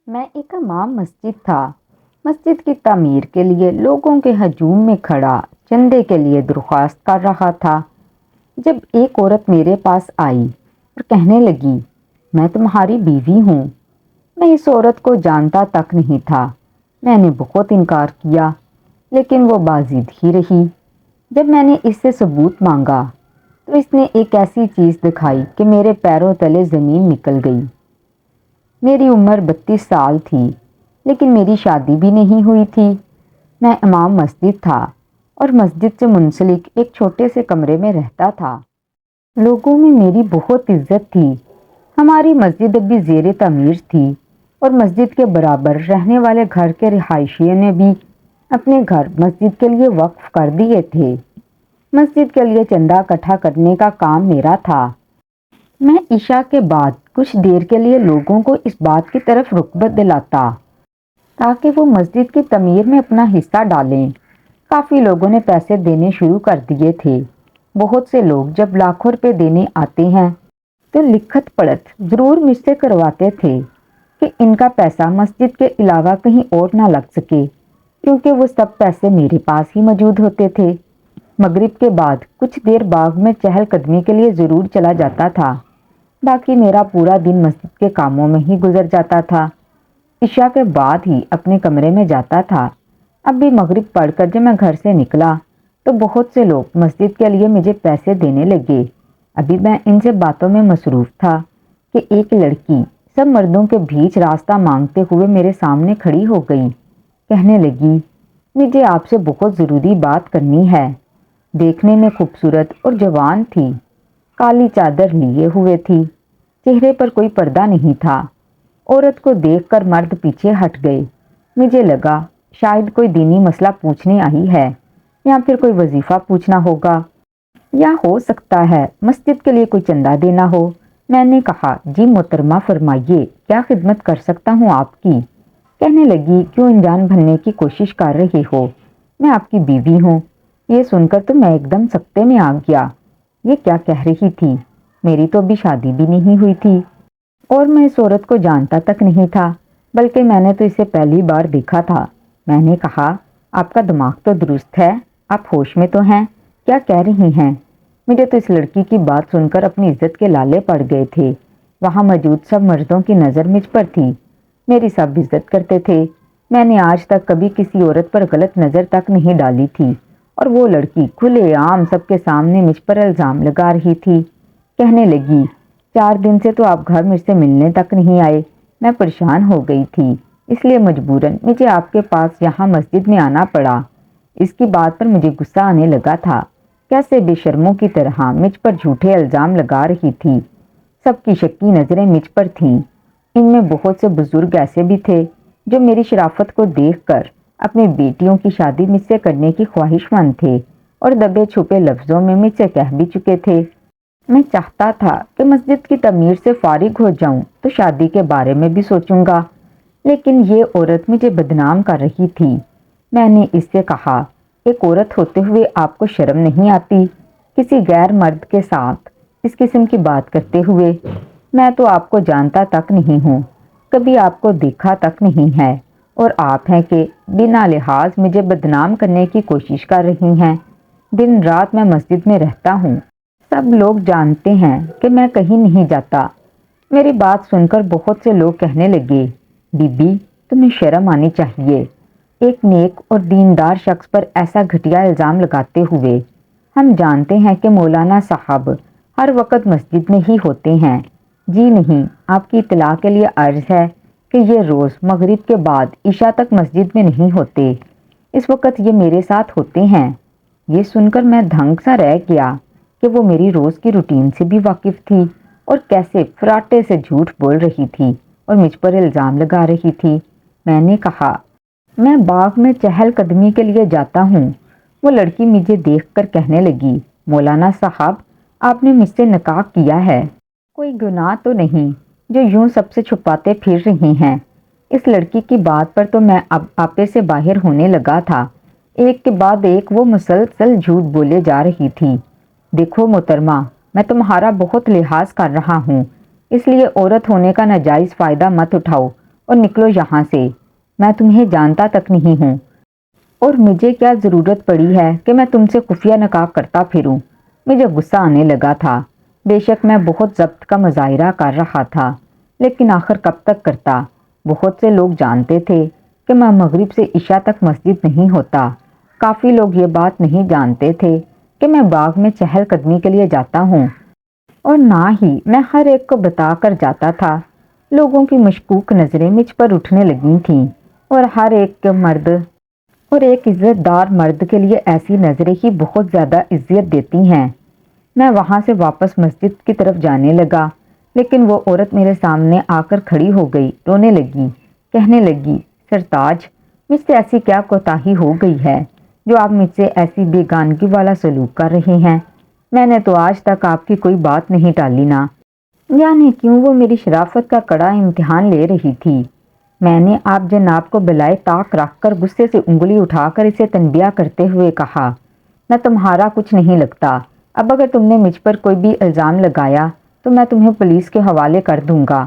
میں ایک امام مسجد تھا۔ مسجد کی تعمیر کے لیے لوگوں کے ہجوم میں کھڑا چندے کے لیے درخواست کر رہا تھا، جب ایک عورت میرے پاس آئی اور کہنے لگی، میں تمہاری بیوی ہوں۔ میں اس عورت کو جانتا تک نہیں تھا۔ میں نے بہت انکار کیا، لیکن وہ بازید ہی رہی۔ جب میں نے اس سے ثبوت مانگا تو اس نے ایک ایسی چیز دکھائی کہ میرے پیروں تلے زمین نکل گئی۔ میری عمر 32 سال تھی، لیکن میری شادی بھی نہیں ہوئی تھی۔ میں امام مسجد تھا اور مسجد سے منسلک ایک چھوٹے سے کمرے میں رہتا تھا۔ لوگوں میں میری بہت عزت تھی۔ ہماری مسجد ابھی زیر تعمیر تھی اور مسجد کے برابر رہنے والے گھر کے رہائشیوں نے بھی اپنے گھر مسجد کے لیے وقف کر دیے تھے۔ مسجد کے لیے چندہ اکٹھا کرنے کا کام میرا تھا۔ میں عشاء کے بعد کچھ دیر کے لیے لوگوں کو اس بات کی طرف رغبت دلاتا تاکہ وہ مسجد کی تعمیر میں اپنا حصہ ڈالیں۔ کافی لوگوں نے پیسے دینے شروع کر دیے تھے۔ بہت سے لوگ جب لاکھوں روپے دینے آتے ہیں تو لکھت پڑھت ضرور مجھ سے کرواتے تھے کہ ان کا پیسہ مسجد کے علاوہ کہیں اور نہ لگ سکے، کیونکہ وہ سب پیسے میرے پاس ہی موجود ہوتے تھے۔ مغرب کے بعد کچھ دیر باغ میں چہل قدمی کے لیے ضرور چلا جاتا تھا، باقی میرا پورا دن مسجد کے کاموں میں ہی گزر جاتا تھا۔ عشاء کے بعد ہی اپنے کمرے میں جاتا تھا۔ اب بھی مغرب پڑھ کر جب میں گھر سے نکلا تو بہت سے لوگ مسجد کے لیے مجھے پیسے دینے لگے۔ ابھی میں ان سے باتوں میں مصروف تھا کہ ایک لڑکی سب مردوں کے بیچ راستہ مانگتے ہوئے میرے سامنے کھڑی ہو گئی۔ کہنے لگی، مجھے آپ سے بہت ضروری بات کرنی ہے۔ دیکھنے میں خوبصورت اور جوان تھی، کالی چادر لیے ہوئے تھی، چہرے پر کوئی پردہ نہیں تھا۔ عورت کو دیکھ کر مرد پیچھے ہٹ گئے۔ مجھے لگا شاید کوئی دینی مسئلہ پوچھنے آئی ہے یا پھر کوئی وظیفہ پوچھنا ہوگا، یا ہو سکتا ہے مسجد کے لیے کوئی چندہ دینا ہو۔ میں نے کہا، جی محترمہ فرمائیے، کیا خدمت کر سکتا ہوں آپ کی؟ کہنے لگی، کیوں انجان بننے کی کوشش کر رہے ہو؟ میں آپ کی بیوی ہوں۔ یہ سن کر تو میں ایک دم سکتے میں آ گیا۔ یہ کیا کہہ رہی تھی؟ میری تو ابھی شادی بھی نہیں ہوئی تھی اور میں اس عورت کو جانتا تک نہیں تھا، بلکہ میں نے تو اسے پہلی بار دیکھا تھا۔ میں نے کہا، آپ کا دماغ تو درست ہے، آپ ہوش میں تو ہیں، کیا کہہ رہی ہیں؟ مجھے تو اس لڑکی کی بات سن کر اپنی عزت کے لالے پڑ گئے تھے۔ وہاں موجود سب مردوں کی نظر مجھ پر تھی، میری سب عزت کرتے تھے۔ میں نے آج تک کبھی کسی عورت پر غلط نظر تک نہیں ڈالی تھی، اور وہ لڑکی کھلے عام سب کے سامنے مجھ پر الزام لگا رہی تھی۔ کہنے لگی، 4 دن سے تو آپ گھر مجھ سے ملنے تک نہیں آئے۔ میں پریشان ہو گئی تھی، اس لیے مجبوراً مجھے آپ کے پاس یہاں مسجد میں آنا پڑا۔ اس کی بات پر مجھے غصہ آنے لگا تھا۔ کیسے بے شرموں کی طرح مجھ پر جھوٹے الزام لگا رہی تھی۔ سب کی شکی نظریں مجھ پر تھیں۔ ان میں بہت سے بزرگ ایسے بھی تھے جو میری شرافت کو دیکھ کر اپنی بیٹیوں کی شادی مجھ سے کرنے کی خواہش مند تھے اور دبے چھپے لفظوں میں مجھ سے کہہ بھی چکے تھے۔ میں چاہتا تھا کہ مسجد کی تعمیر سے فارغ ہو جاؤں تو شادی کے بارے میں بھی سوچوں گا، لیکن یہ عورت مجھے بدنام کر رہی تھی۔ میں نے اس سے کہا، ایک عورت ہوتے ہوئے آپ کو شرم نہیں آتی کسی غیر مرد کے ساتھ اس قسم کی بات کرتے ہوئے؟ میں تو آپ کو جانتا تک نہیں ہوں، کبھی آپ کو دیکھا تک نہیں ہے، اور آپ ہیں کہ بنا لحاظ مجھے بدنام کرنے کی کوشش کر رہی ہیں۔ دن رات میں مسجد میں رہتا ہوں، سب لوگ جانتے ہیں کہ میں کہیں نہیں جاتا۔ میری بات سن کر بہت سے لوگ کہنے لگے، بی بی تمہیں شرم آنی چاہیے، ایک نیک اور دیندار شخص پر ایسا گھٹیا الزام لگاتے ہوئے۔ ہم جانتے ہیں کہ مولانا صاحب ہر وقت مسجد میں ہی ہوتے ہیں۔ جی نہیں، آپ کی اطلاع کے لیے عرض ہے کہ یہ روز مغرب کے بعد عشاء تک مسجد میں نہیں ہوتے۔ اس وقت یہ میرے ساتھ ہوتے ہیں۔ یہ سن کر میں دھنگ سا رہ گیا کہ وہ میری روز کی روٹین سے بھی واقف تھی اور کیسے فراٹے سے جھوٹ بول رہی تھی اور مجھ پر الزام لگا رہی تھی۔ میں نے کہا، میں باغ میں چہل قدمی کے لیے جاتا ہوں۔ وہ لڑکی مجھے دیکھ کر کہنے لگی، مولانا صاحب آپ نے مجھ سے نکاح کیا ہے، کوئی گناہ تو نہیں جو یوں سب سے چھپاتے پھر رہی ہیں؟ اس لڑکی کی بات پر تو میں اب آپے سے باہر ہونے لگا تھا۔ ایک کے بعد ایک وہ مسلسل جھوٹ بولے جا رہی تھی۔ دیکھو محترمہ، میں تمہارا بہت لحاظ کر رہا ہوں، اس لیے عورت ہونے کا ناجائز فائدہ مت اٹھاؤ اور نکلو یہاں سے، میں تمہیں جانتا تک نہیں ہوں، اور مجھے کیا ضرورت پڑی ہے کہ میں تم سے خفیہ نکاح کرتا پھروں۔ مجھے غصہ آنے لگا تھا۔ بے شک میں بہت ضبط کا مظاہرہ کر رہا تھا، لیکن آخر کب تک کرتا؟ بہت سے لوگ جانتے تھے کہ میں مغرب سے عشاء تک مسجد نہیں ہوتا۔ کافی لوگ یہ بات نہیں جانتے تھے کہ میں باغ میں چہل قدمی کے لیے جاتا ہوں، اور نہ ہی میں ہر ایک کو بتا کر جاتا تھا۔ لوگوں کی مشکوک نظریں مجھ پر اٹھنے لگی تھیں، اور ہر ایک مرد اور ایک عزت دار مرد کے لیے ایسی نظریں ہی بہت زیادہ اذیت دیتی ہیں۔ میں وہاں سے واپس مسجد کی طرف جانے لگا، لیکن وہ عورت میرے سامنے آ کر کھڑی ہو گئی، رونے لگی، کہنے لگی، سرتاج، مجھ سے ایسی کیا کوتاہی ہو گئی ہے جو آپ مجھ سے ایسی بیگانگی والا سلوک کر رہے ہیں؟ میں نے تو آج تک آپ کی کوئی بات نہیں ٹالی نا۔ یعنی کیوں وہ میری شرافت کا کڑا امتحان لے رہی تھی۔ میں نے آپ جناب کو بلائے طاق رکھ کر غصے سے انگلی اٹھا کر اسے تنبیہ کرتے ہوئے کہا، میں تمہارا کچھ نہیں لگتا۔ اب اگر تم نے مجھ پر کوئی بھی الزام لگایا تو میں تمہیں پولیس کے حوالے کر دوں گا۔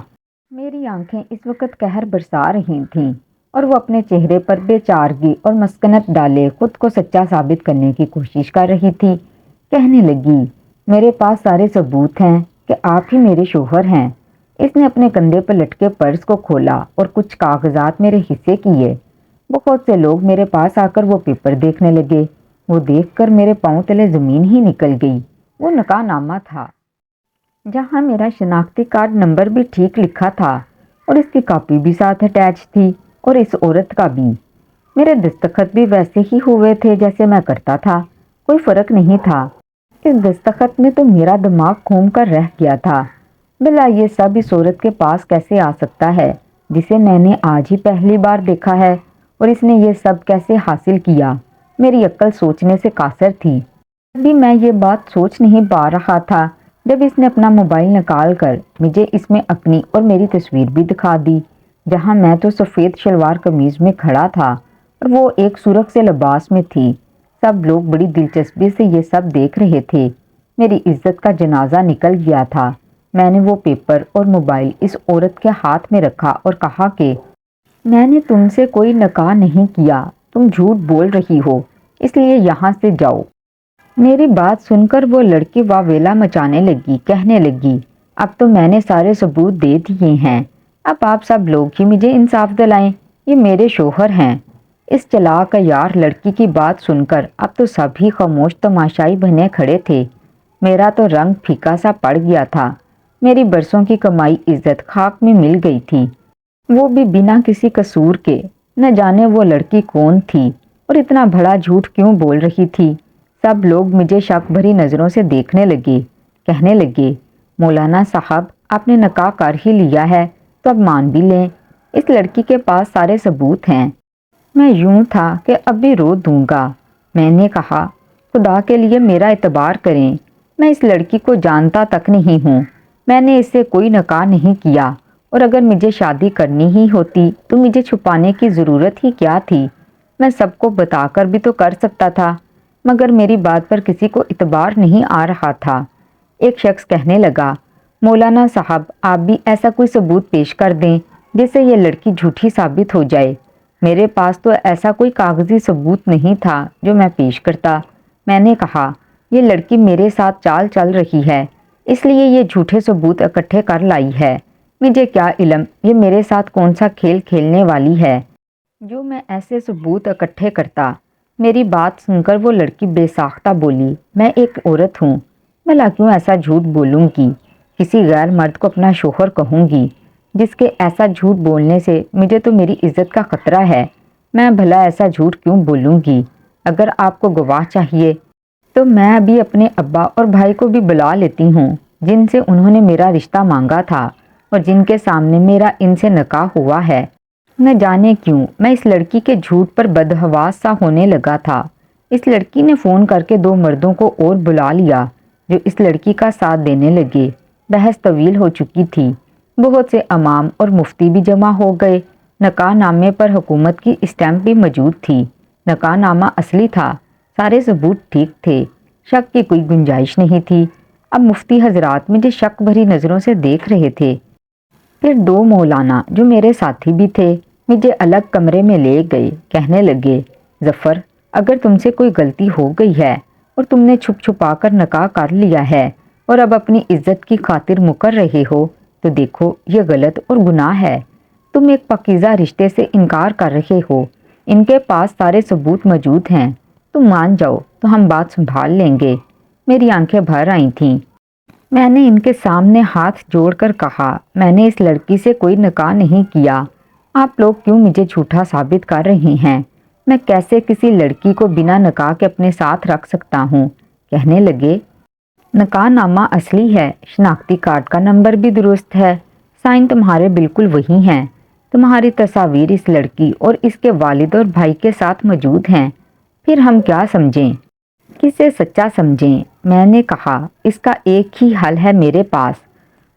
میری آنکھیں اس وقت قہر برسا رہی تھیں، اور وہ اپنے چہرے پر بے چارگی اور مسکنت ڈالے خود کو سچا ثابت کرنے کی کوشش کر رہی تھی۔ کہنے لگی، میرے پاس سارے ثبوت ہیں کہ آپ ہی میرے شوہر ہیں۔ اس نے اپنے کندھے پر لٹکے پرس کو کھولا اور کچھ کاغذات میرے حصے کیے۔ بہت سے لوگ میرے پاس آ کر وہ پیپر دیکھنے لگے۔ وہ دیکھ کر میرے پاؤں تلے زمین ہی نکل گئی۔ وہ نکاح نامہ تھا، جہاں میرا شناختی کارڈ نمبر بھی ٹھیک لکھا تھا، اور اس کی کاپی بھی ساتھ اٹیچ تھی، اور اس عورت کا بھی۔ میرے دستخط بھی ویسے ہی ہوئے تھے جیسے میں کرتا تھا، کوئی فرق نہیں تھا۔ اس دستخط میں تو میرا دماغ گھوم کر رہ گیا تھا۔ بلا یہ سب اس عورت کے پاس کیسے آ سکتا ہے جسے میں نے آج ہی پہلی بار دیکھا ہے، اور اس نے یہ سب کیسے حاصل کیا؟ میری عقل سوچنے سے قاصر تھی۔ ابھی میں یہ بات سوچ نہیں پا رہا تھا جب اس نے اپنا موبائل نکال کر مجھے اس میں اپنی اور میری تصویر بھی دکھا دی، جہاں میں تو سفید شلوار قمیض میں کھڑا تھا اور وہ ایک سرخ سے لباس میں تھی۔ سب لوگ بڑی دلچسپی سے یہ سب دیکھ رہے تھے۔ میری عزت کا جنازہ نکل گیا تھا۔ میں نے وہ پیپر اور موبائل اس عورت کے ہاتھ میں رکھا اور کہا کہ میں نے تم سے کوئی نکاح نہیں کیا، تم جھوٹ بول رہی ہو، اس لیے یہاں سے جاؤ۔ میری بات سن کر وہ لڑکی واویلا مچانے لگی، کہنے لگی، اب تو میں نے سارے ثبوت دے دیے ہیں، اب آپ سب لوگ ہی مجھے انصاف دلائیں، یہ میرے شوہر ہیں۔ اس چلاک عیار لڑکی کی بات سن کر اب تو سبھی خاموش تماشائی بنے کھڑے تھے۔ میرا تو رنگ پھیکا سا پڑ گیا تھا۔ میری برسوں کی کمائی عزت خاک میں مل گئی تھی، وہ بھی بنا کسی قصور کے۔ نہ جانے وہ لڑکی کون تھی اور اتنا بڑا جھوٹ کیوں بول رہی تھی۔ سب لوگ مجھے شک بھری نظروں سے دیکھنے لگے، کہنے لگے، مولانا صاحب، آپ نے نکاح کر ہی لیا ہے تو اب مان بھی لیں، اس لڑکی کے پاس سارے ثبوت ہیں۔ میں یوں تھا کہ اب بھی رو دوں گا۔ میں نے کہا، خدا کے لیے میرا اعتبار کریں، میں اس لڑکی کو جانتا تک نہیں ہوں، میں نے اس سے کوئی نکاح نہیں کیا، اور اگر مجھے شادی کرنی ہی ہوتی تو مجھے چھپانے کی ضرورت ہی کیا تھی؟ میں سب کو بتا کر بھی تو کر سکتا تھا، مگر میری بات پر کسی کو اعتبار نہیں آ رہا تھا۔ ایک شخص کہنے لگا، مولانا صاحب، آپ بھی ایسا کوئی ثبوت پیش کر دیں جس سے یہ لڑکی جھوٹی ثابت ہو جائے۔ میرے پاس تو ایسا کوئی کاغذی ثبوت نہیں تھا جو میں پیش کرتا۔ میں نے کہا، یہ لڑکی میرے ساتھ چال چل رہی ہے، اس لیے یہ جھوٹے ثبوت اکٹھے کر لائی ہے۔ مجھے کیا علم یہ میرے ساتھ کون سا کھیل کھیلنے والی ہے جو میں ایسے ثبوت اکٹھے کرتا۔ میری بات سن کر وہ لڑکی بے ساختہ بولی، میں ایک عورت ہوں، بھلا کیوں ایسا جھوٹ بولوں گی؟ کسی غیر مرد کو اپنا شوہر کہوں گی جس کے ایسا جھوٹ بولنے سے مجھے تو میری عزت کا خطرہ ہے؟ میں بھلا ایسا جھوٹ کیوں بولوں گی؟ اگر آپ کو گواہ چاہیے تو میں ابھی اپنے ابا اور بھائی کو بھی بلا لیتی ہوں، جن سے انہوں نے میرا رشتہ مانگا تھا اور جن کے سامنے میرا ان سے نکاح ہوا ہے۔ نہ جانے کیوں میں اس لڑکی کے جھوٹ پر بدحواس سا ہونے لگا تھا۔ اس لڑکی نے فون کر کے 2 مردوں کو اور بلا لیا جو اس لڑکی کا ساتھ دینے لگے۔ بحث طویل ہو چکی تھی، بہت سے امام اور مفتی بھی جمع ہو گئے۔ نکاح نامے پر حکومت کی اسٹیمپ بھی موجود تھی۔ نکاح نامہ اصلی تھا، سارے ثبوت ٹھیک تھے، شک کی کوئی گنجائش نہیں تھی۔ اب مفتی حضرات مجھے شک بھری نظروں سے دیکھ رہے تھے۔ پھر دو مولانا جو میرے ساتھی بھی تھے مجھے الگ کمرے میں لے گئے، کہنے لگے، ظفر، اگر تم سے کوئی غلطی ہو گئی ہے اور تم نے چھپ چھپا کر نکاح کر لیا ہے اور اب اپنی عزت کی خاطر مکر رہے ہو تو دیکھو یہ غلط اور گناہ ہے۔ تم ایک پاکیزہ رشتے سے انکار کر رہے ہو، ان کے پاس سارے ثبوت موجود ہیں، تم مان جاؤ تو ہم بات سنبھال لیں گے۔ میری آنکھیں بھر آئی تھیں۔ میں نے ان کے سامنے ہاتھ جوڑ کر کہا، میں نے اس لڑکی سے کوئی نکاح نہیں کیا، آپ لوگ کیوں مجھے جھوٹا ثابت کر رہے ہیں؟ میں کیسے کسی لڑکی کو بنا نکاح کے اپنے ساتھ رکھ سکتا ہوں؟ کہنے لگے، نکاح نامہ اصلی ہے، شناختی کارڈ کا نمبر بھی درست ہے، سائن تمہارے بالکل وہی ہیں، تمہاری تصاویر اس لڑکی اور اس کے والد اور بھائی کے ساتھ موجود ہیں، پھر ہم کیا سمجھیں؟ کسے سچا سمجھیں؟ میں نے کہا، اس کا ایک ہی حل ہے میرے پاس۔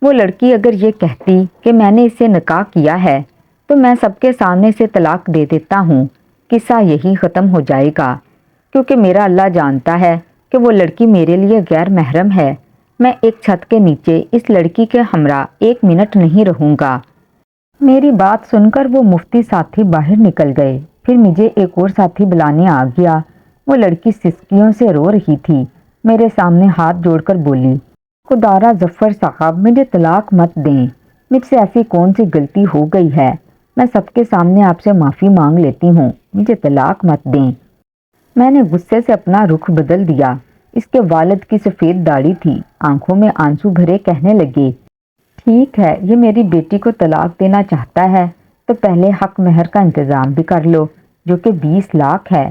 وہ لڑکی اگر یہ کہتی کہ میں نے اس سے نکاح کیا ہے تو میں سب کے سامنے سے طلاق دے دیتا ہوں، قصہ یہی ختم ہو جائے گا، کیونکہ میرا اللہ جانتا ہے کہ وہ لڑکی میرے لیے غیر محرم ہے۔ میں ایک چھت کے نیچے اس لڑکی کے ہمراہ ایک منٹ نہیں رہوں گا۔ میری بات سن کر وہ مفتی ساتھی باہر نکل گئے۔ پھر مجھے ایک اور ساتھی بلانے آ گیا۔ وہ لڑکی سسکیوں سے رو رہی تھی، میرے سامنے ہاتھ جوڑ کر بولی، خدارا ظفر صاحب مجھے طلاق مت دیں، مجھ سے ایسی کون سی غلطی ہو گئی ہے، میں سب کے سامنے آپ سے معافی مانگ لیتی ہوں، مجھے طلاق مت دیں۔ میں نے غصے سے اپنا رخ بدل دیا۔ اس کے والد کی سفید داڑھی تھی، آنکھوں میں آنسو بھرے کہنے لگے، ٹھیک ہے، یہ میری بیٹی کو طلاق دینا چاہتا ہے تو پہلے حق مہر کا انتظام بھی کر لو، جو کہ 20 لاکھ ہے۔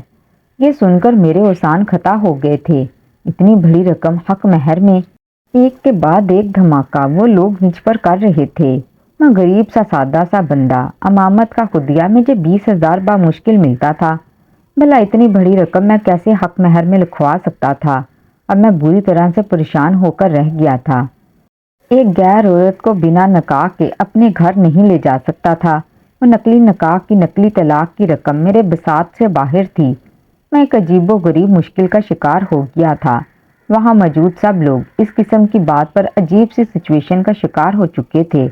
یہ سن کر میرے اوسان کھتا ہو گئے تھے۔ اتنی بڑی رقم حق مہر میں ایک کے بعد ایک دھماکہ وہ لوگ مجھ پر کر رہے تھے۔ میں غریب سا سادہ سا بندہ، امامت کا خدیہ مجھے 20,000 بامشکل ملتا تھا۔ بھلا اتنی بڑی رقم میں کیسے حق مہر میں لکھوا سکتا تھا؟ اب میں بری طرح سے پریشان ہو کر رہ گیا تھا۔ ایک غیر عورت کو بنا نکاح کے اپنے گھر نہیں لے جا سکتا تھا۔ وہ نقلی نکاح کی نقلی طلاق کی رقم میرے بساط سے باہر تھی۔ میں ایک عجیب و غریب مشکل کا شکار ہو گیا تھا۔ وہاں موجود سب لوگ اس قسم کی بات پر عجیب سی سچویشن کا شکار ہو چکے تھے۔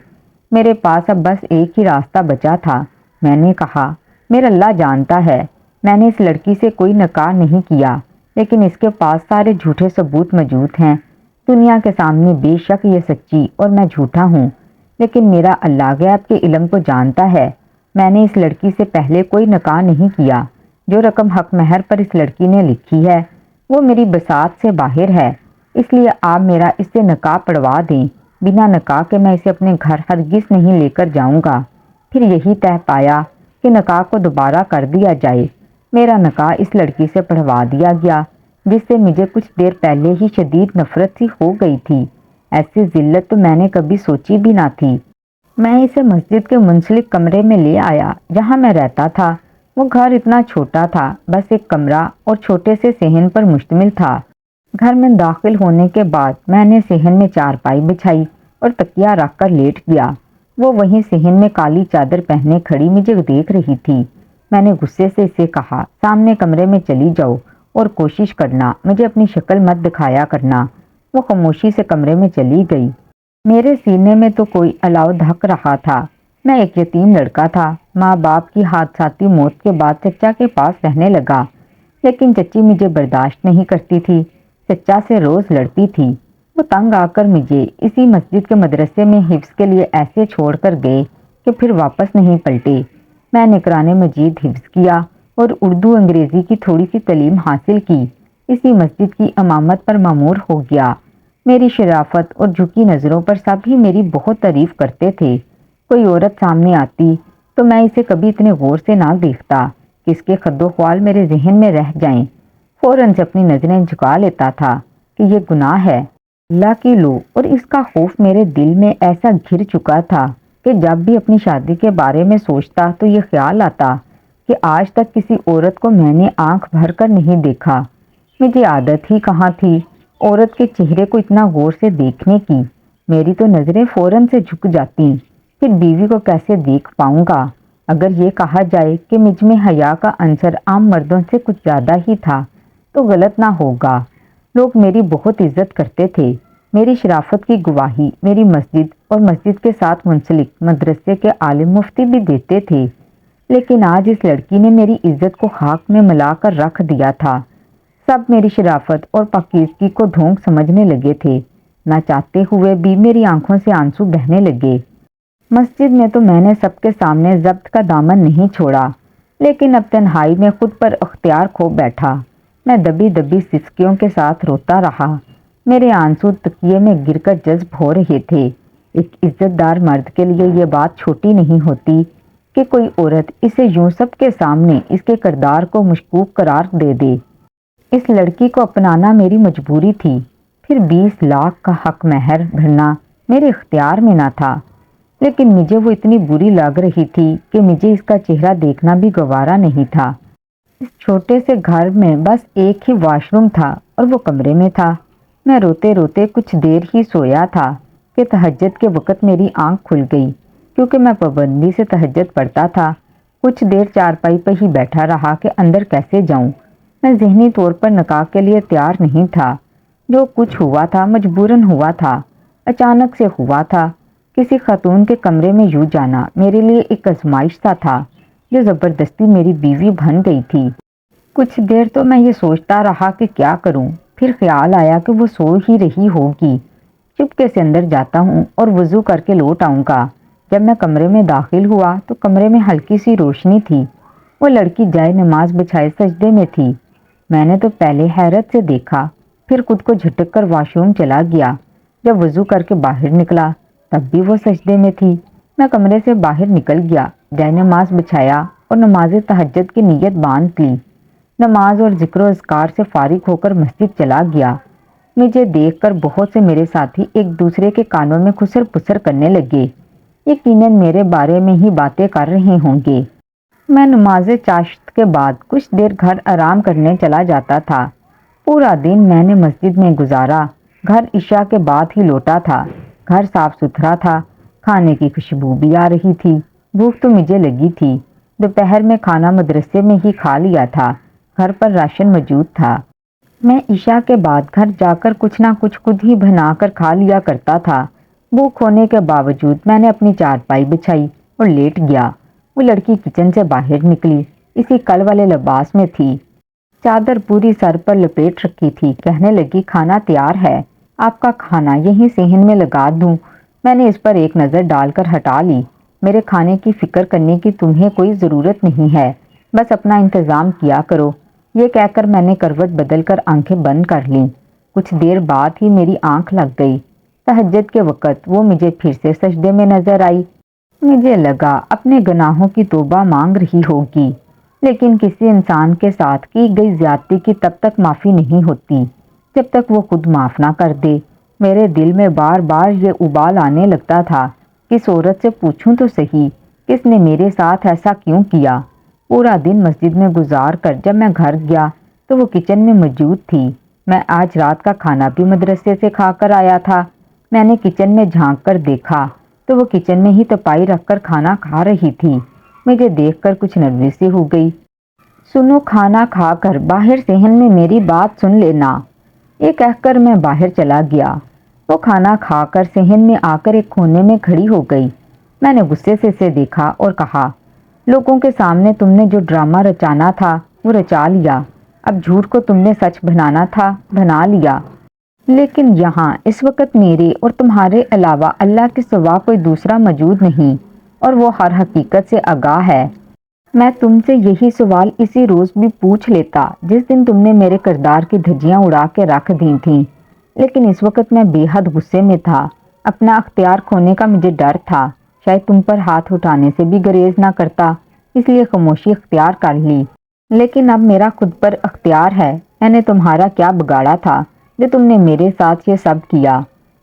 میرے پاس اب بس ایک ہی راستہ بچا تھا۔ میں نے کہا، میرا اللہ جانتا ہے میں نے اس لڑکی سے کوئی نکاح نہیں کیا، لیکن اس کے پاس سارے جھوٹے ثبوت موجود ہیں۔ دنیا کے سامنے بے شک یہ سچی اور میں جھوٹا ہوں، لیکن میرا اللہ غیب کے علم کو جانتا ہے۔ میں نے اس لڑکی سے پہلے کوئی نکاح نہیں کیا۔ جو رقم حق مہر پر اس لڑکی نے لکھی ہے وہ میری بساط سے باہر ہے، اس لیے آپ میرا اس سے نکاح پڑھوا دیں۔ بنا نکاح کے میں اسے اپنے گھر ہرگز نہیں لے کر جاؤں گا۔ پھر یہی طے پایا کہ نکاح کو دوبارہ کر دیا جائے۔ میرا نکاح اس لڑکی سے پڑھوا دیا گیا جس سے مجھے کچھ دیر پہلے ہی شدید نفرت سی ہو گئی تھی۔ ایسی ذلت تو میں نے کبھی سوچی بھی نہ تھی۔ میں اسے مسجد کے منسلک کمرے میں لے آیا جہاں میں رہتا تھا۔ وہ گھر اتنا چھوٹا تھا، بس ایک کمرہ اور چھوٹے سے صحن پر مشتمل تھا۔ گھر میں داخل ہونے کے بعد میں نے صحن میں چارپائی بچھائی اور تکیہ رکھ کر لیٹ گیا۔ وہ وہیں صحن میں کالی چادر پہنے کھڑی مجھے دیکھ رہی تھی۔ میں نے غصے سے اسے کہا، سامنے کمرے میں چلی جاؤ اور کوشش کرنا مجھے اپنی شکل مت دکھایا کرنا۔ وہ خاموشی سے کمرے میں چلی گئی۔ میرے سینے میں تو کوئی الاؤ دھک رہا تھا۔ میں ایک یتیم لڑکا تھا۔ ماں باپ کی حادثاتی موت کے بعد چچا کے پاس رہنے لگا، لیکن چچی مجھے برداشت نہیں کرتی تھی۔ چچا سے روز لڑتی تھی۔ وہ تنگ آ کر مجھے اسی مسجد کے مدرسے میں حفظ کے لیے ایسے چھوڑ کر گئے کہ پھر واپس نہیں پلٹے۔ میں نے قرآن مجید حفظ کیا اور اردو انگریزی کی تھوڑی سی تعلیم حاصل کی۔ اسی مسجد کی امامت پر مامور ہو گیا۔ میری شرافت اور جھکی نظروں پر سب ہی میری بہت تعریف کرتے تھے۔ کوئی عورت سامنے آتی تو میں اسے کبھی اتنے غور سے نہ دیکھتا کہ اس کے خد و خوال میرے ذہن میں رہ جائیں۔ فوراً سے اپنی نظریں جھکا لیتا تھا کہ یہ گناہ ہے، اللہ کی لو، اور اس کا خوف میرے دل میں ایسا گھر چکا تھا کہ جب بھی اپنی شادی کے بارے میں سوچتا تو یہ خیال آتا کہ آج تک کسی عورت کو میں نے آنکھ بھر کر نہیں دیکھا۔ مجھے عادت ہی کہاں تھی عورت کے چہرے کو اتنا غور سے دیکھنے کی۔ میری تو نظریں فوراً سے جھک جاتی۔ پھر بیوی کو کیسے دیکھ پاؤں گا؟ اگر یہ کہا جائے کہ مجھ میں حیا کا عنصر عام مردوں سے کچھ زیادہ ہی تھا تو غلط نہ ہوگا۔ لوگ میری بہت عزت کرتے تھے۔ میری شرافت کی گواہی میری مسجد اور مسجد کے ساتھ منسلک مدرسے کے عالم مفتی بھی دیتے تھے، لیکن آج اس لڑکی نے میری عزت کو خاک میں ملا کر رکھ دیا تھا۔ سب میری شرافت اور پاکیزگی کو دھونک سمجھنے لگے تھے، نہ چاہتے ہوئے بھی میری آنکھوں سے آنسو بہنے لگے۔ مسجد میں تو میں نے سب کے سامنے ضبط کا دامن نہیں چھوڑا، لیکن اب تنہائی میں خود پر اختیار کھو بیٹھا۔ میں دبی دبی سسکیوں کے ساتھ روتا رہا۔ میرے آنسو تکیے میں گر کر جذب ہو رہے تھے۔ ایک عزت دار مرد کے لیے یہ بات چھوٹی نہیں ہوتی کہ کوئی عورت اسے یوں سب کے سامنے اس کے کردار کو مشکوک قرار دے دے۔ اس لڑکی کو اپنانا میری مجبوری تھی، پھر 20 لاکھ کا حق مہر بھرنا میرے اختیار میں نہ تھا، لیکن مجھے وہ اتنی بری لگ رہی تھی کہ مجھے اس کا چہرہ دیکھنا بھی گوارا نہیں تھا۔ اس چھوٹے سے گھر میں بس ایک ہی واش روم تھا اور وہ کمرے میں تھا۔ میں روتے روتے کچھ دیر ہی سویا تھا کہ تہجد کے وقت میری آنکھ کھل گئی، کیونکہ میں پابندی سے تہجد پڑھتا تھا۔ کچھ دیر چارپائی پہ ہی بیٹھا رہا کہ اندر کیسے جاؤں۔ میں ذہنی طور پر نکاح کے لیے تیار نہیں تھا۔ جو کچھ ہوا تھا مجبوراً ہوا تھا، اچانک سے ہوا تھا۔ کسی خاتون کے کمرے میں یوں جانا میرے لیے ایک آزمائش سا تھا جو زبردستی میری بیوی بن گئی تھی۔ کچھ دیر تو میں یہ سوچتا رہا کہ کیا کروں، پھر خیال آیا کہ وہ سو ہی رہی ہوگی۔ چپکے سے اندر جاتا ہوں اور وضو کر کے لوٹ آؤں گا۔ جب میں کمرے میں داخل ہوا تو کمرے میں ہلکی سی روشنی تھی۔ وہ لڑکی جائے نماز بچھائے سجدے میں تھی۔ میں نے تو پہلے حیرت سے دیکھا، پھر خود کو جھٹک کر واش روم چلا گیا۔ جب وضو کر کے باہر نکلا تب بھی وہ سجدے میں تھی۔ میں کمرے سے باہر نکل گیا، جائے نماز بچھایا اور نماز تہجد کی نیت باندھ لی۔ نماز اور ذکر و اذکار سے فارغ ہو کر مسجد چلا گیا۔ مجھے دیکھ کر بہت سے میرے ساتھی ایک دوسرے کے کانوں میں خسر پسر کرنے لگے، یقیناً میرے بارے میں ہی باتیں کر رہے ہوں گے۔ میں نماز چاشت کے بعد کچھ دیر گھر آرام کرنے چلا جاتا تھا۔ پورا دن میں نے مسجد میں گزارا۔ گھر عشاء کے بعد ہی لوٹا تھا۔ گھر صاف ستھرا تھا، کھانے کی خوشبو بھی آ رہی تھی۔ بھوک تو مجھے لگی تھی۔ دوپہر میں کھانا مدرسے میں ہی کھا لیا تھا، گھر پر راشن موجود تھا۔ میں عشاء کے بعد گھر جا کر کچھ نہ کچھ خود ہی بنا کر کھا لیا کرتا تھا۔ بھوک ہونے کے باوجود میں نے اپنی چارپائی بچھائی اور لیٹ گیا۔ وہ لڑکی کچن سے باہر نکلی، اسی کل والے لباس میں تھی، چادر پوری سر پر لپیٹ رکھی تھی۔ کہنے لگی کھانا تیار ہے، آپ کا کھانا یہیں صحن میں لگا دوں۔ میں نے اس پر ایک نظر ڈال کر ہٹا لی۔ میرے کھانے کی فکر کرنے کی تمہیں کوئی ضرورت نہیں ہے، بس اپنا انتظام کیا کرو۔ یہ کہہ کر میں نے کروٹ بدل کر آنکھیں بند کر لیں۔ کچھ دیر بعد ہی میری آنکھ لگ گئی۔ تہجد کے وقت وہ مجھے پھر سے سجدے میں نظر آئی۔ مجھے لگا اپنے گناہوں کی توبہ مانگ رہی ہوگی، لیکن کسی انسان کے ساتھ کی گئی زیادتی کی تب تک معافی نہیں ہوتی جب تک وہ خود معاف نہ کر دے۔ میرے دل میں بار بار یہ ابال آنے لگتا تھا، کس عورت سے پوچھوں تو صحیح، کس نے میرے ساتھ ایسا کیوں کیا۔ پورا دن مسجد میں گزار کر جب میں گھر گیا تو وہ کچن میں موجود تھی۔ میں آج رات کا کھانا بھی مدرسے سے کھا کر آیا تھا۔ میں نے کچن میں جھانک کر دیکھا تو وہ کچن میں ہی تپائی رکھ کر کھانا کھا رہی تھی۔ مجھے دیکھ کر کچھ نروسی ہو گئی۔ سنو، کھانا کھا کر باہر صحن میں میری بات سن لینا، یہ کہہ کر میں باہر چلا گیا۔ وہ کھانا کھا کر صحن میں آ کر ایک کونے میں کھڑی ہو گئی۔ میں نے غصے سے اسے دیکھا اور کہا، لوگوں کے سامنے تم نے جو ڈرامہ رچانا تھا وہ رچا لیا، اب جھوٹ کو تم نے سچ بنانا تھا بنا لیا، لیکن یہاں اس وقت میرے اور تمہارے علاوہ اللہ کے سوا کوئی دوسرا موجود نہیں، اور وہ ہر حقیقت سے آگاہ ہے۔ میں تم سے یہی سوال اسی روز بھی پوچھ لیتا جس دن تم نے میرے کردار کی دھجیاں اڑا کے رکھ دی تھیں، لیکن اس وقت میں بے حد غصے میں تھا۔ اپنا اختیار کھونے کا مجھے ڈر تھا، شاید تم پر ہاتھ اٹھانے سے بھی گریز نہ کرتا، اس لیے خاموشی اختیار کر لی۔ لیکن اب میرا خود پر اختیار ہے۔ میں نے تمہارا کیا بگاڑا تھا جو تم نے میرے ساتھ یہ سب کیا؟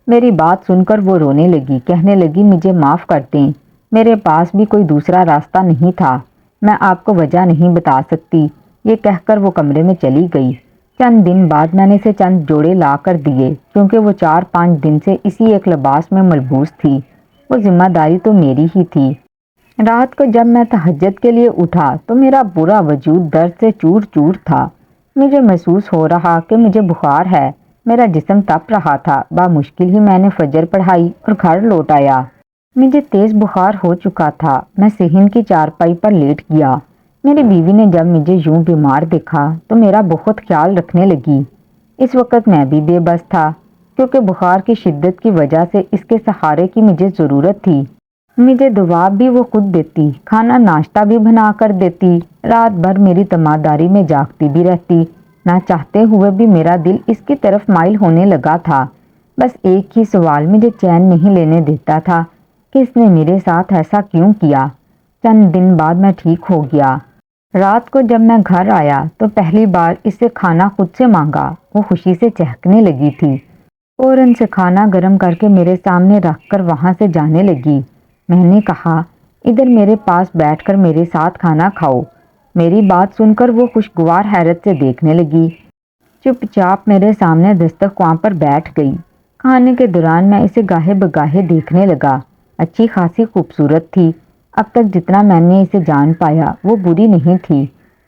میری بات سن کر وہ رونے لگی، کہنے لگی مجھے معاف کر دیں، میرے پاس بھی کوئی دوسرا راستہ نہیں تھا، میں آپ کو وجہ نہیں بتا سکتی۔ یہ کہہ کر وہ کمرے میں چلی گئی۔ چند دن بعد میں نے اسے چند جوڑے لا کر دیے، کیونکہ وہ 4-5 دن سے اسی ایک لباس میں ملبوس تھی۔ وہ ذمہ داری تو میری ہی تھی۔ رات کو جب میں تہجد کے لیے اٹھا تو میرا پورا وجود درد سے چور چور تھا۔ مجھے محسوس ہو رہا کہ مجھے بخار ہے، میرا جسم تپ رہا تھا۔ بامشکل ہی میں نے فجر پڑھائی اور گھر لوٹ آیا۔ مجھے تیز بخار ہو چکا تھا۔ میں صحن کی چارپائی پر لیٹ گیا۔ میری بیوی نے جب مجھے یوں بیمار دیکھا تو میرا بہت خیال رکھنے لگی۔ اس وقت میں بھی بے بس تھا، کیونکہ بخار کی شدت کی وجہ سے اس کے سہارے کی مجھے ضرورت تھی۔ مجھے دوا بھی وہ خود دیتی، کھانا ناشتہ بھی بنا کر دیتی، رات بھر میری تماداری میں جاگتی بھی رہتی۔ نہ چاہتے ہوئے بھی میرا دل اس کی طرف مائل ہونے لگا تھا۔ بس ایک ہی سوال مجھے چین نہیں لینے دیتا تھا کہ اس نے میرے ساتھ ایسا کیوں کیا۔ چند دن بعد میں ٹھیک ہو گیا۔ رات کو جب میں گھر آیا تو پہلی بار اس سے کھانا خود سے مانگا۔ وہ خوشی سے چہکنے لگی تھی۔ فوراً سے کھانا گرم کر کے میرے سامنے رکھ کر وہاں سے جانے لگی۔ میں نے کہا، ادھر میرے پاس بیٹھ کر میرے ساتھ کھانا کھاؤ۔ میری بات سن کر وہ خوشگوار حیرت سے دیکھنے لگی۔ چپ چاپ میرے سامنے دسترخوان پر بیٹھ گئی۔ کھانے کے دوران میں اسے گاہے بگاہے دیکھنے لگا۔ اچھی خاصی خوبصورت تھی۔ اب تک جتنا میں نے اسے جان پایا وہ بری نہیں تھی۔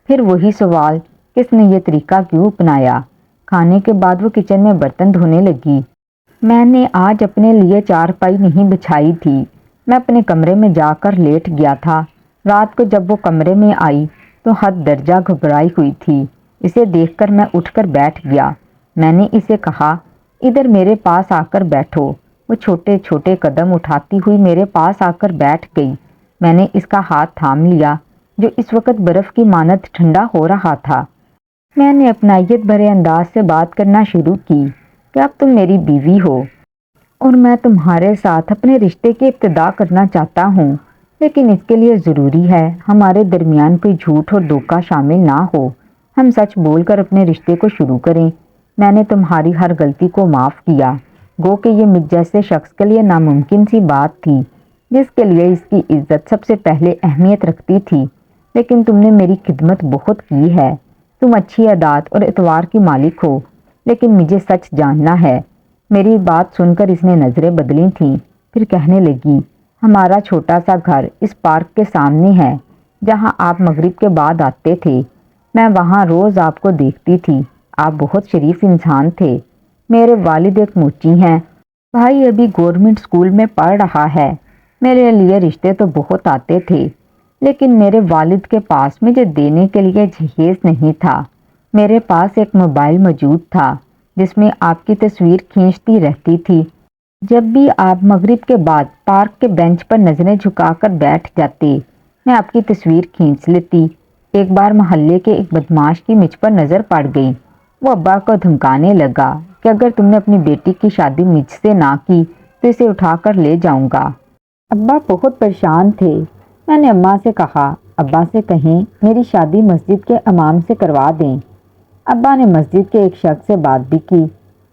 پھر وہی سوال، کس نے یہ طریقہ کیوں اپنایا؟ کھانے کے بعد وہ کچن میں برتن دھونے لگی۔ میں نے آج اپنے لیے چارپائی نہیں بچھائی تھی۔ میں اپنے کمرے میں جا کر لیٹ گیا تھا۔ رات کو جب وہ کمرے میں آئی تو حد درجہ گھبرائی ہوئی تھی۔ اسے دیکھ کر میں اٹھ کر بیٹھ گیا۔ میں نے اسے کہا، ادھر میرے پاس آ کر بیٹھو۔ وہ چھوٹے چھوٹے قدم اٹھاتی ہوئی میرے پاس آ کر بیٹھ گئی۔ میں نے اس کا ہاتھ تھام لیا جو اس وقت برف کی مانند ٹھنڈا ہو رہا تھا۔ میں نے اپنائیت بھرے انداز سے بات کرنا شروع کی کہ اب تم میری بیوی ہو اور میں تمہارے ساتھ اپنے رشتے کی ابتدا کرنا چاہتا ہوں، لیکن اس کے لیے ضروری ہے ہمارے درمیان کوئی جھوٹ اور دھوکہ شامل نہ ہو۔ ہم سچ بول کر اپنے رشتے کو شروع کریں۔ میں نے تمہاری ہر غلطی کو معاف کیا، گو کہ یہ مجھ جیسے شخص کے لیے ناممکن سی بات تھی، جس کے لیے اس کی عزت سب سے پہلے اہمیت رکھتی تھی، لیکن تم نے میری خدمت بہت کی ہے۔ تم اچھی عادات اور اعتبار کی مالک ہو، لیکن مجھے سچ جاننا ہے۔ میری بات سن کر اس نے نظریں بدلی تھیں، پھر کہنے لگی، ہمارا چھوٹا سا گھر اس پارک کے سامنے ہے جہاں آپ مغرب کے بعد آتے تھے۔ میں وہاں روز آپ کو دیکھتی تھی۔ آپ بہت شریف انسان تھے۔ میرے والد ایک موچی ہیں، بھائی ابھی گورنمنٹ اسکول میں پڑھ رہا ہے۔ میرے لیے رشتے تو بہت آتے تھے، لیکن میرے والد کے پاس مجھے دینے کے لیے جہیز نہیں تھا۔ میرے پاس ایک موبائل موجود تھا جس میں آپ کی تصویر کھینچتی رہتی تھی۔ جب بھی آپ مغرب کے بعد پارک کے بینچ پر نظریں جھکا کر بیٹھ جاتے، میں آپ کی تصویر کھینچ لیتی۔ ایک بار محلے کے ایک بدماش کی مجھ پر نظر پڑ گئی۔ وہ ابا کو دھمکانے لگا کہ اگر تم نے اپنی بیٹی کی شادی مجھ سے نہ کی تو اسے اٹھا کر لے جاؤں گا۔ ابا بہت پریشان تھے۔ میں نے اماں سے کہا، ابا سے کہیں میری شادی مسجد کے امام سے کروا دیں۔ ابا نے مسجد کے ایک شخص سے بات بھی کی،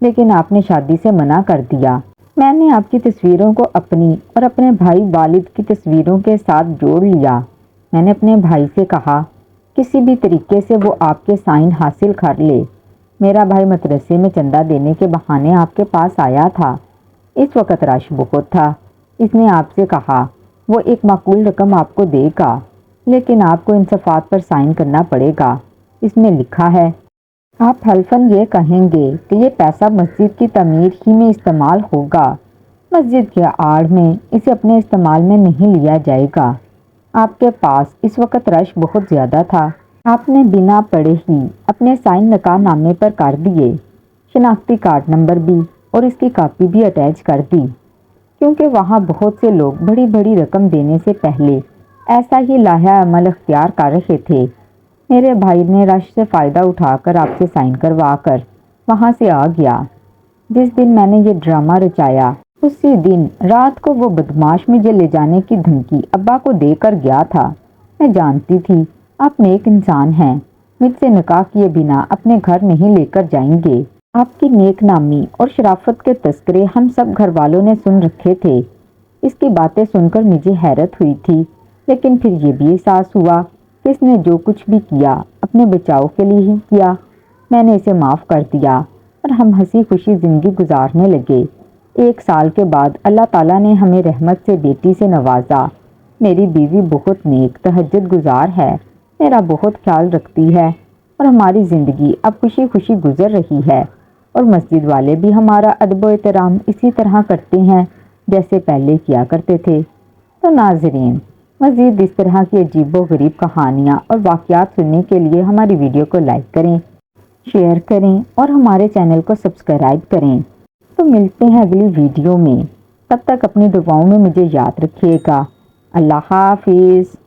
لیکن آپ نے شادی سے منع کر دیا۔ میں نے آپ کی تصویروں کو اپنی اور اپنے بھائی والد کی تصویروں کے ساتھ جوڑ لیا۔ میں نے اپنے بھائی سے کہا، کسی بھی طریقے سے وہ آپ کے سائن حاصل کر لے۔ میرا بھائی مدرسے میں چندہ دینے کے بہانے آپ کے پاس آیا تھا۔ اس وقت رش بہت تھا۔ اس نے آپ سے کہا وہ ایک معقول رقم آپ کو دے گا، لیکن آپ کو ان صفحات پر سائن کرنا پڑے گا۔ اس میں لکھا ہے، آپ حلفاً یہ کہیں گے کہ یہ پیسہ مسجد کی تعمیر ہی میں استعمال ہوگا، مسجد کے آڑ میں اسے اپنے استعمال میں نہیں لیا جائے گا۔ آپ کے پاس اس وقت رش بہت زیادہ تھا۔ آپ نے بنا پڑھے ہی اپنے سائن نکاح نامے پر کر دیے، شناختی کارڈ نمبر بھی اور اس کی کاپی بھی اٹیچ کر دی، کیونکہ وہاں بہت سے لوگ بڑی بڑی رقم دینے سے پہلے ایسا ہی لاہا عمل اختیار کر رہے تھے۔ میرے بھائی نے رش سے فائدہ اٹھا کر آپ سے سائن کروا کر وہاں سے آ گیا۔ جس دن میں نے یہ ڈرامہ رچایا، اسی دن رات کو وہ بدماش مجھے لے جانے کی دھمکی ابا کو دے کر گیا تھا۔ میں جانتی تھی آپ نیک انسان ہیں، مجھ سے نکاح کیے بنا اپنے گھر نہیں لے کر جائیں گے۔ آپ کی نیک نامی اور شرافت کے تذکرے ہم سب گھر والوں نے سن رکھے تھے۔ اس کی باتیں سن کر مجھے حیرت ہوئی تھی، لیکن پھر یہ بھی احساس ہوا کہ اس نے جو کچھ بھی کیا اپنے بچاؤ کے لیے ہی کیا۔ میں نے اسے معاف کر دیا اور ہم ہنسی خوشی زندگی گزارنے لگے۔ 1 سال کے بعد اللہ تعالیٰ نے ہمیں رحمت سے بیٹی سے نوازا۔ میری بیوی بہت نیک تہجد گزار ہے، میرا بہت خیال رکھتی ہے اور ہماری زندگی اب خوشی خوشی گزر رہی ہے۔ اور مسجد والے بھی ہمارا ادب و احترام اسی طرح کرتے ہیں جیسے پہلے کیا کرتے تھے۔ تو ناظرین، مزید اس طرح کی عجیب و غریب کہانیاں اور واقعات سننے کے لیے ہماری ویڈیو کو لائک کریں، شیئر کریں اور ہمارے چینل کو سبسکرائب کریں۔ تو ملتے ہیں اگلی ویڈیو میں، تب تک اپنی دعاؤں میں مجھے یاد رکھیے گا۔ اللہ حافظ۔